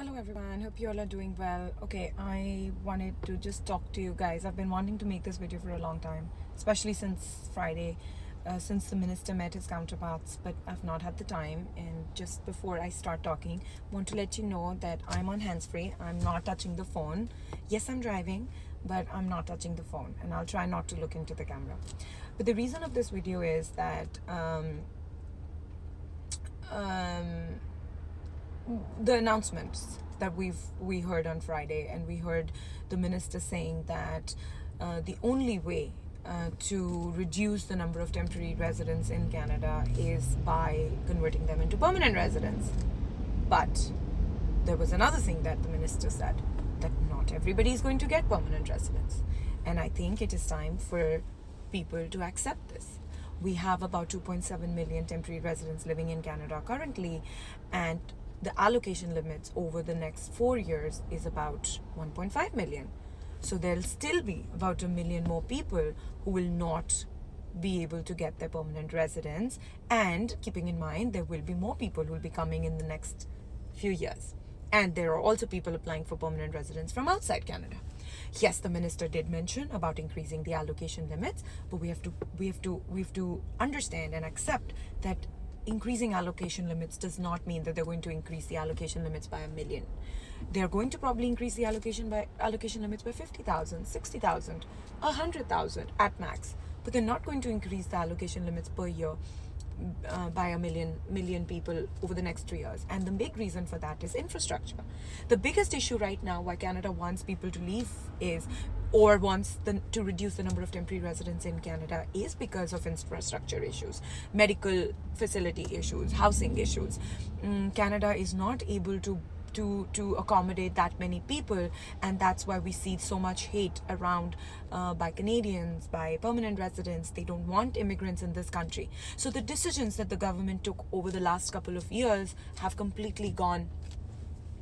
Hello everyone, hope you all are doing well. Okay, I wanted to just talk to you guys. I've been wanting to make this video for a long time, especially since Friday, since the minister met his counterparts, but I've not had the time. And just before I start talking, want to let you know that I'm on hands-free. I'm not touching the phone. Yes, I'm driving, but I'm not touching the phone, and I'll try not to look into the camera. But the reason of this video is that the announcements that we heard on Friday, and we heard the minister saying that the only way to reduce the number of temporary residents in Canada is by converting them into permanent residents. But there was another thing that the minister said, that not everybody is going to get permanent residence. And I think it is time for people to accept this. We have about 2.7 million temporary residents living in Canada currently, and the allocation limits over the next 4 years is about 1.5 million. So there'll still be about 1 million more people who will not be able to get their permanent residence, and keeping in mind there will be more people who will be coming in the next few years. And there are also people applying for permanent residence from outside Canada. Yes, the minister did mention about increasing the allocation limits, but we have to understand and accept that increasing allocation limits does not mean that they're going to increase the allocation limits by 1 million. They're going to probably increase the allocation limits by 50,000, 60,000, 100,000 at max. But they're not going to increase the allocation limits per year by 1 million people over the next 3 years. And the big reason for that is infrastructure. The biggest issue right now why Canada wants people to leave is, or wants to reduce the number of temporary residents in Canada, is because of infrastructure issues, medical facility issues, housing issues. Canada is not able to accommodate that many people, and that's why we see so much hate around by Canadians, by permanent residents. They don't want immigrants in this country. So the decisions that the government took over the last couple of years have completely gone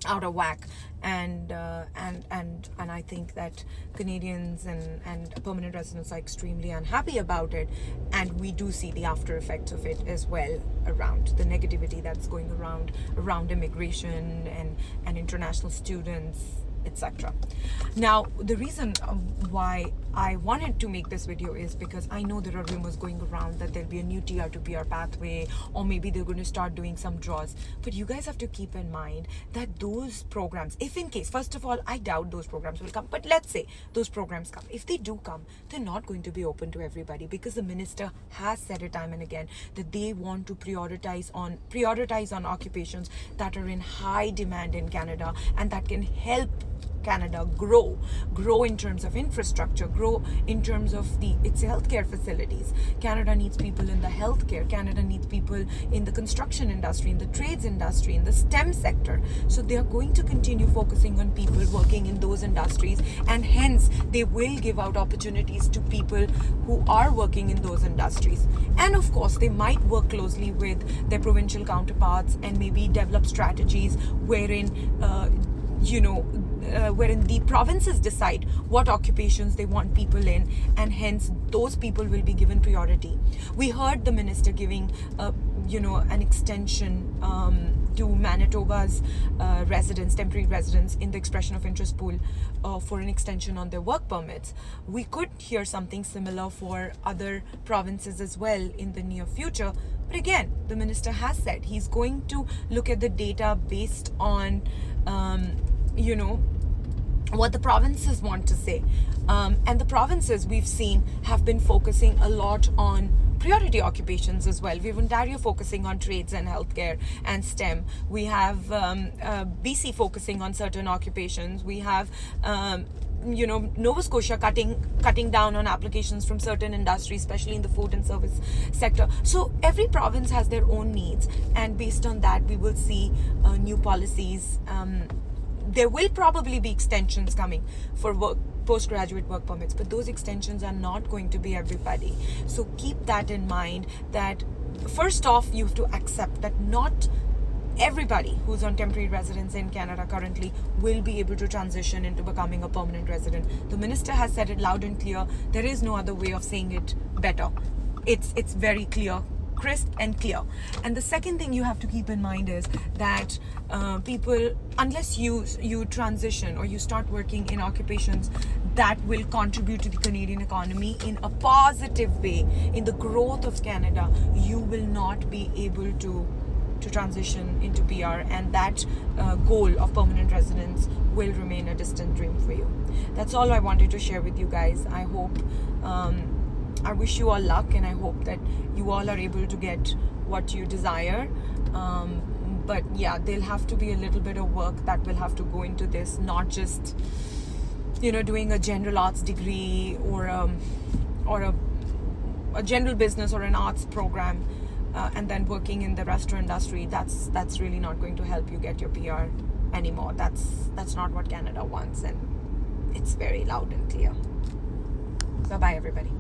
out of whack, and I think that Canadians and permanent residents are extremely unhappy about it, and we do see the after effects of it as well, around the negativity that's going around immigration and international students, etc. Now, the reason why I wanted to make this video is because I know there are rumors going around that there'll be a new TR to PR pathway, or maybe they're going to start doing some draws. But you guys have to keep in mind that those programs, if in case, first of all, I doubt those programs will come, but let's say those programs come. If they do come, they're not going to be open to everybody, because the minister has said it time and again that they want to prioritize on occupations that are in high demand in Canada, and that can help Canada grow in terms of infrastructure, grow in terms of its healthcare facilities. Canada needs people in the healthcare. Canada needs people in the construction industry, in the trades industry, in the STEM sector. So they are going to continue focusing on people working in those industries, and hence they will give out opportunities to people who are working in those industries. And of course, they might work closely with their provincial counterparts and maybe develop strategies wherein wherein the provinces decide what occupations they want people in, and hence those people will be given priority. We heard the minister giving an extension to Manitoba's temporary residents in the expression of interest pool for an extension on their work permits. We could hear something similar for other provinces as well in the near future. But again, the minister has said he's going to look at the data based on what the provinces want to say. And the provinces, we've seen, have been focusing a lot on priority occupations as well. We have Ontario focusing on trades and healthcare and STEM. We have BC focusing on certain occupations. We have Nova Scotia cutting down on applications from certain industries, especially in the food and service sector. So every province has their own needs, and based on that, we will see new policies. There will probably be extensions coming for postgraduate work permits, but those extensions are not going to be everybody. So keep that in mind, that first off, you have to accept that not everybody who's on temporary residence in Canada currently will be able to transition into becoming a permanent resident. The minister has said it loud and clear. There is no other way of saying it better. It's very clear crisp and clear. And the second thing you have to keep in mind is that people, unless you transition or you start working in occupations that will contribute to the Canadian economy in a positive way, in the growth of Canada, you will not be able to transition into PR, and that goal of permanent residence will remain a distant dream for you. That's all I wanted to share with you guys. I hope, I wish you all luck, and I hope that you all are able to get what you desire. But yeah, there'll have to be a little bit of work that will have to go into this, not just, you know, doing a general arts degree or a general business or an arts program. And then working in the restaurant industry, that's really not going to help you get your PR anymore. That's not what Canada wants, and it's very loud and clear. Bye-bye, everybody.